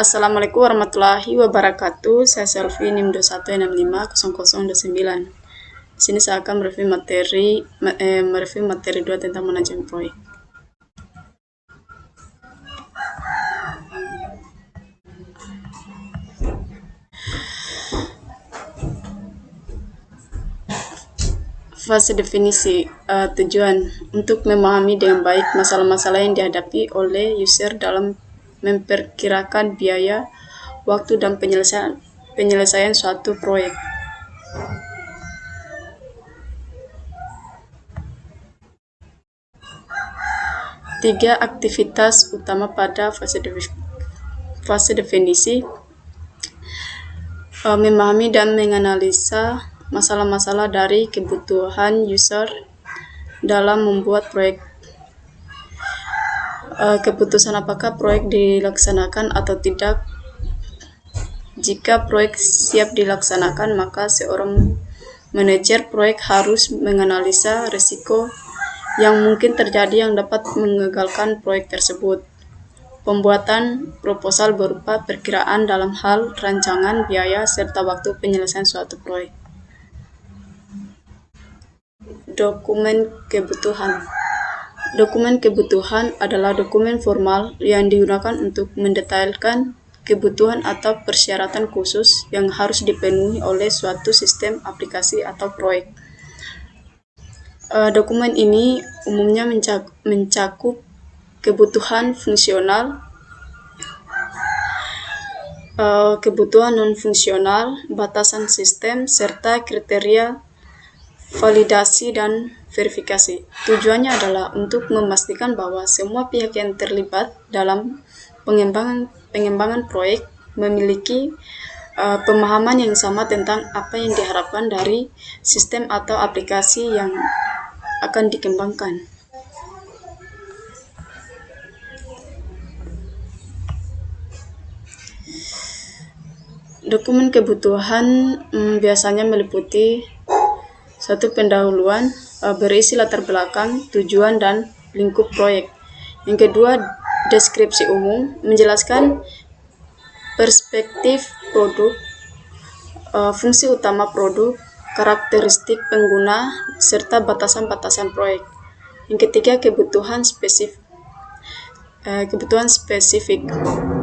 Assalamualaikum warahmatullahi wabarakatuh. Saya Selvi NIM 21650029. Di sini saya akan mereview materi 2 tentang manajemen proyek. Fase definisi. Tujuan untuk memahami dengan baik masalah-masalah yang dihadapi oleh user dalam memperkirakan biaya, waktu, dan penyelesaian suatu proyek. Tiga aktivitas utama pada fase definisi: memahami dan menganalisa masalah-masalah dari kebutuhan user dalam membuat proyek. Keputusan apakah proyek dilaksanakan atau tidak. Jika proyek siap dilaksanakan, maka seorang manajer proyek harus menganalisa risiko yang mungkin terjadi yang dapat mengagalkan proyek tersebut. Pembuatan proposal berupa perkiraan dalam hal rancangan, biaya, serta waktu penyelesaian suatu proyek. Dokumen kebutuhan. Dokumen kebutuhan adalah dokumen formal yang digunakan untuk mendetailkan kebutuhan atau persyaratan khusus yang harus dipenuhi oleh suatu sistem, aplikasi, atau proyek. Dokumen ini umumnya mencakup kebutuhan fungsional, kebutuhan non-fungsional, batasan sistem, serta kriteria validasi dan verifikasi. Tujuannya adalah untuk memastikan bahwa semua pihak yang terlibat dalam pengembangan proyek memiliki pemahaman yang sama tentang apa yang diharapkan dari sistem atau aplikasi yang akan dikembangkan. Dokumen kebutuhan biasanya meliputi satu pendahuluan, berisi latar belakang, tujuan, dan lingkup proyek. Yang kedua, deskripsi umum, menjelaskan perspektif produk, fungsi utama produk, karakteristik pengguna, serta batasan-batasan proyek. Yang ketiga, kebutuhan spesifik,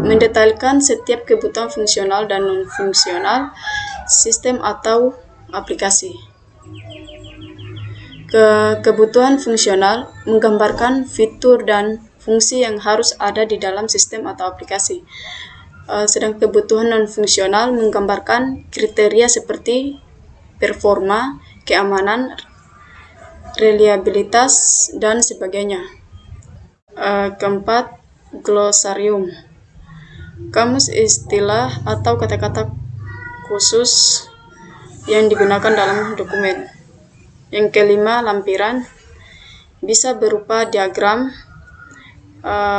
mendetailkan setiap kebutuhan fungsional dan non-fungsional sistem atau aplikasi. Kebutuhan fungsional menggambarkan fitur dan fungsi yang harus ada di dalam sistem atau aplikasi. Sedang kebutuhan non-fungsional menggambarkan kriteria seperti performa, keamanan, reliabilitas, dan sebagainya. Keempat, glosarium, kamus istilah atau kata-kata khusus yang digunakan dalam dokumen. Yang kelima, lampiran, bisa berupa diagram,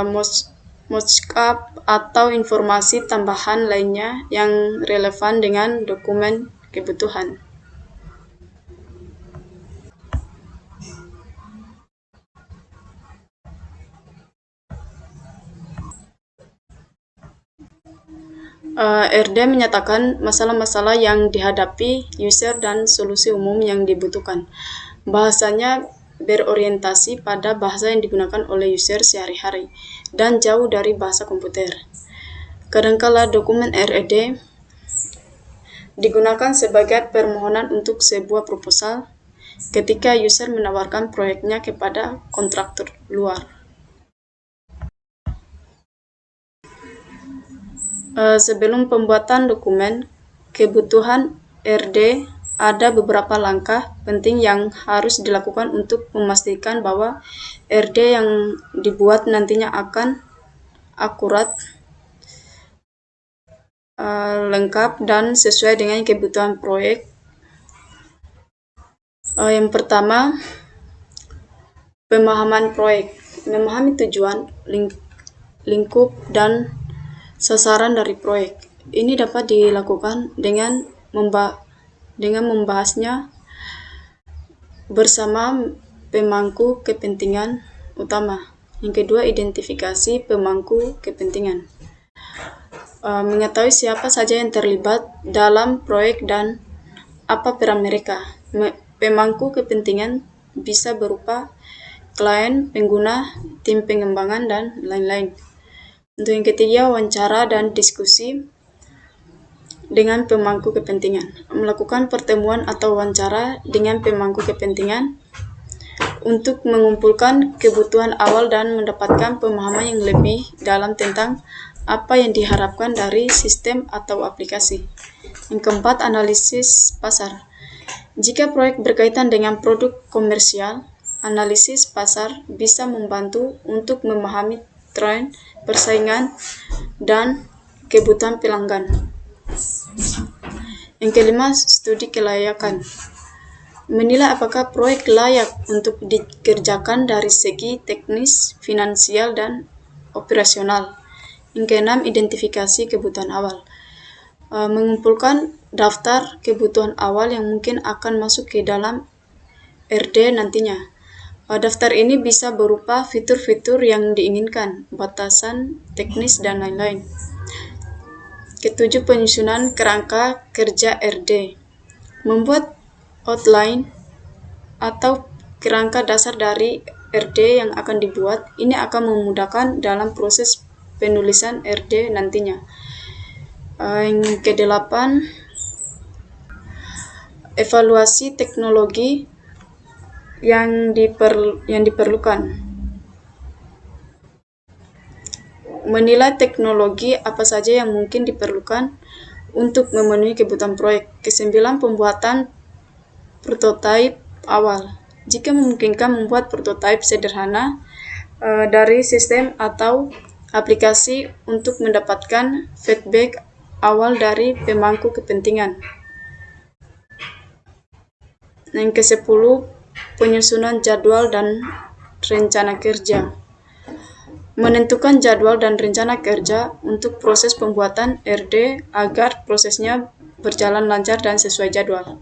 mockup, atau informasi tambahan lainnya yang relevan dengan dokumen kebutuhan. RD menyatakan masalah-masalah yang dihadapi user dan solusi umum yang dibutuhkan. Bahasanya berorientasi pada bahasa yang digunakan oleh user sehari-hari dan jauh dari bahasa komputer. Kadangkala dokumen RED digunakan sebagai permohonan untuk sebuah proposal ketika user menawarkan proyeknya kepada kontraktor luar. Sebelum pembuatan dokumen kebutuhan RD, ada beberapa langkah penting yang harus dilakukan untuk memastikan bahwa RD yang dibuat nantinya akan akurat, lengkap, dan sesuai dengan kebutuhan proyek. Yang pertama, pemahaman proyek. Memahami tujuan, lingkup, dan sasaran dari proyek. Ini dapat dilakukan dengan membahasnya bersama pemangku kepentingan utama. Yang kedua, identifikasi pemangku kepentingan. mengetahui siapa saja yang terlibat dalam proyek dan apa peran mereka. Pemangku kepentingan bisa berupa klien, pengguna, tim pengembangan, dan lain-lain. Untuk yang ketiga, wawancara dan diskusi dengan pemangku kepentingan. Melakukan pertemuan atau wawancara dengan pemangku kepentingan untuk mengumpulkan kebutuhan awal dan mendapatkan pemahaman yang lebih dalam tentang apa yang diharapkan dari sistem atau aplikasi. Yang keempat, analisis pasar. Jika proyek berkaitan dengan produk komersial, analisis pasar bisa membantu untuk memahami tren, persaingan, dan kebutuhan pelanggan. Yang kelima, studi kelayakan. Menilai apakah proyek layak untuk dikerjakan dari segi teknis, finansial, dan operasional. Yang keenam, identifikasi kebutuhan awal. Mengumpulkan daftar kebutuhan awal yang mungkin akan masuk ke dalam RD nantinya. Daftar ini bisa berupa fitur-fitur yang diinginkan, batasan teknis, dan lain-lain. Ketujuh, penyusunan kerangka kerja RD. Membuat outline atau kerangka dasar dari RD yang akan dibuat, ini akan memudahkan dalam proses penulisan RD nantinya. Yang kedelapan, evaluasi teknologi yang diperlukan. Menilai teknologi apa saja yang mungkin diperlukan untuk memenuhi kebutuhan proyek. Kesembilan, pembuatan prototipe awal. Jika memungkinkan, membuat prototipe sederhana dari sistem atau aplikasi untuk mendapatkan feedback awal dari pemangku kepentingan. Yang ke-10, penyusunan jadwal dan rencana kerja. Menentukan jadwal dan rencana kerja untuk proses pembuatan RD agar prosesnya berjalan lancar dan sesuai jadwal.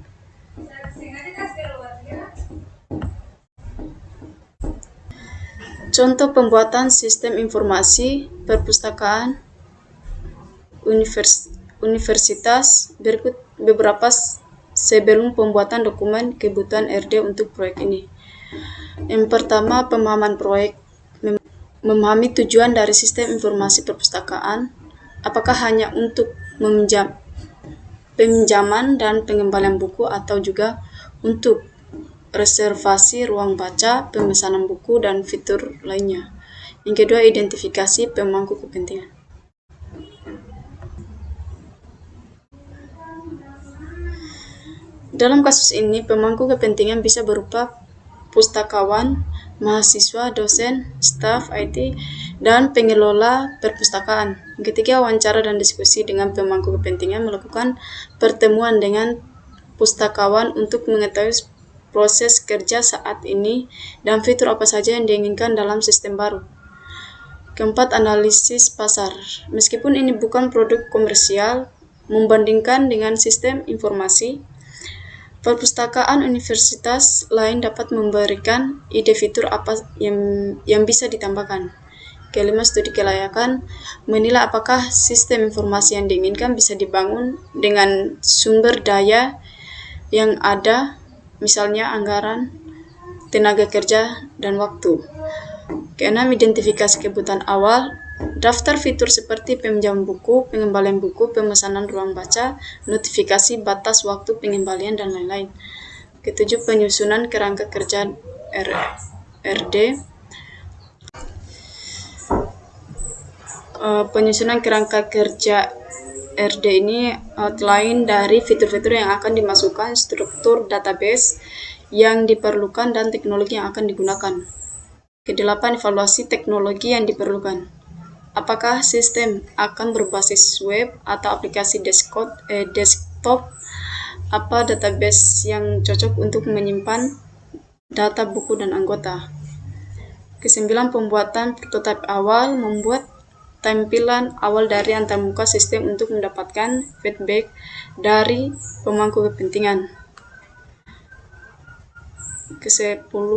Contoh pembuatan sistem informasi perpustakaan universitas berikut beberapa sebelum pembuatan dokumen kebutuhan RD untuk proyek ini. Yang pertama, pemahaman proyek. Memahami tujuan dari sistem informasi perpustakaan, apakah hanya untuk peminjaman dan pengembalian buku atau juga untuk reservasi ruang baca, pemesanan buku, dan fitur lainnya. Yang kedua, identifikasi pemangku kepentingan. Dalam kasus ini, pemangku kepentingan bisa berupa pustakawan, mahasiswa, dosen, staf IT, dan pengelola perpustakaan. Ketiga, wawancara dan diskusi dengan pemangku kepentingan. Melakukan pertemuan dengan pustakawan untuk mengetahui proses kerja saat ini dan fitur apa saja yang diinginkan dalam sistem baru. Keempat, analisis pasar. Meskipun ini bukan produk komersial, membandingkan dengan sistem informasi, perpustakaan universitas lain dapat memberikan ide fitur apa yang bisa ditambahkan. Kelima, studi kelayakan. Menilai apakah sistem informasi yang diinginkan bisa dibangun dengan sumber daya yang ada, misalnya anggaran, tenaga kerja, dan waktu. Keenam, identifikasi kebutuhan awal. Daftar fitur seperti peminjaman buku, pengembalian buku, pemesanan ruang baca, notifikasi batas waktu pengembalian, dan lain-lain. Ketujuh, penyusunan kerangka kerja RD. Penyusunan kerangka kerja RD ini outline dari fitur-fitur yang akan dimasukkan, struktur database yang diperlukan, dan teknologi yang akan digunakan. Kedelapan, evaluasi teknologi yang diperlukan. Apakah sistem akan berbasis web atau aplikasi desktop? Apa database yang cocok untuk menyimpan data buku dan anggota? Kesembilan, pembuatan prototipe awal. Membuat tampilan awal dari antarmuka sistem untuk mendapatkan feedback dari pemangku kepentingan. Ke-10,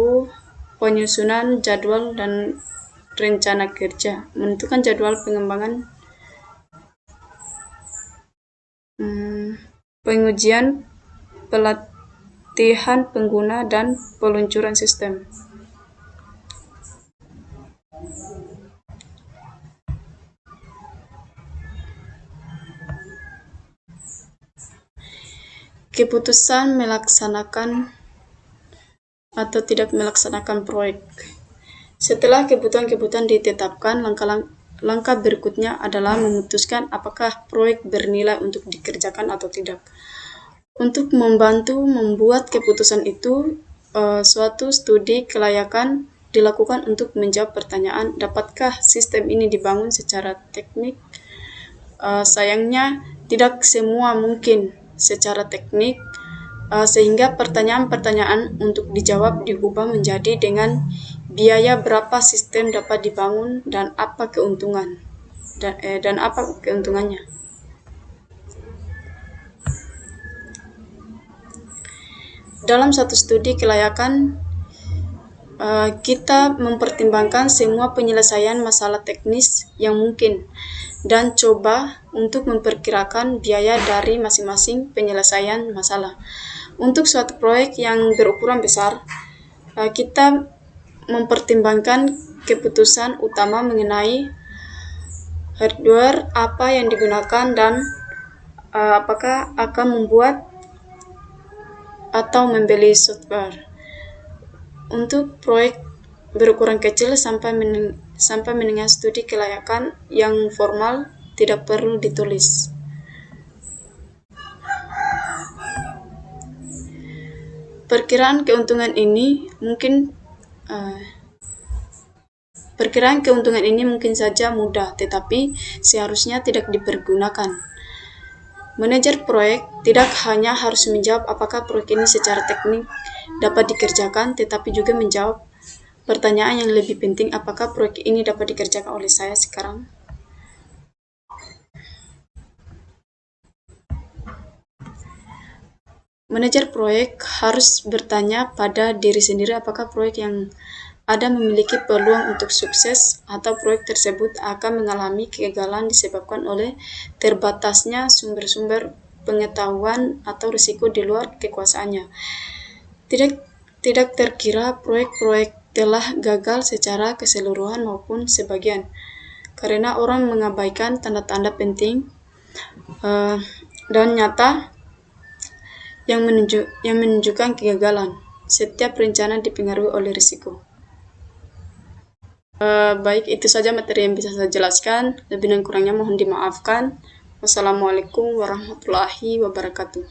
penyusunan jadwal dan rencana kerja. Menentukan jadwal pengembangan pengujian, pelatihan pengguna, dan peluncuran sistem. Keputusan melaksanakan atau tidak melaksanakan proyek. Setelah kebutuhan-kebutuhan ditetapkan, langkah berikutnya adalah memutuskan apakah proyek bernilai untuk dikerjakan atau tidak. Untuk membantu membuat keputusan itu, suatu studi kelayakan dilakukan untuk menjawab pertanyaan, dapatkah sistem ini dibangun secara teknik? Sayangnya, tidak semua mungkin secara teknik, sehingga pertanyaan-pertanyaan untuk dijawab diubah menjadi dengan biaya berapa sistem dapat dibangun dan apa keuntungannya. Dalam satu studi kelayakan, kita mempertimbangkan semua penyelesaian masalah teknis yang mungkin dan coba untuk memperkirakan biaya dari masing-masing penyelesaian masalah. Untuk suatu proyek yang berukuran besar, kita mempertimbangkan keputusan utama mengenai hardware apa yang digunakan dan apakah akan membuat atau membeli software. Untuk proyek berukuran kecil sampai menengah, studi kelayakan yang formal tidak perlu ditulis. Perkiraan keuntungan ini mungkin saja mudah, tetapi seharusnya tidak dipergunakan. Manajer proyek tidak hanya harus menjawab apakah proyek ini secara teknik dapat dikerjakan, tetapi juga menjawab pertanyaan yang lebih penting, apakah proyek ini dapat dikerjakan oleh saya sekarang? Manajer proyek harus bertanya pada diri sendiri apakah proyek yang ada memiliki peluang untuk sukses atau proyek tersebut akan mengalami kegagalan disebabkan oleh terbatasnya sumber-sumber pengetahuan atau risiko di luar kekuasaannya. Tidak terkira proyek-proyek telah gagal secara keseluruhan maupun sebagian, karena orang mengabaikan tanda-tanda penting dan nyata yang menunjukkan kegagalan. Setiap rencana dipengaruhi oleh risiko. Baik, itu saja materi yang bisa saya jelaskan. Lebih dan kurangnya mohon dimaafkan. Wassalamualaikum warahmatullahi wabarakatuh.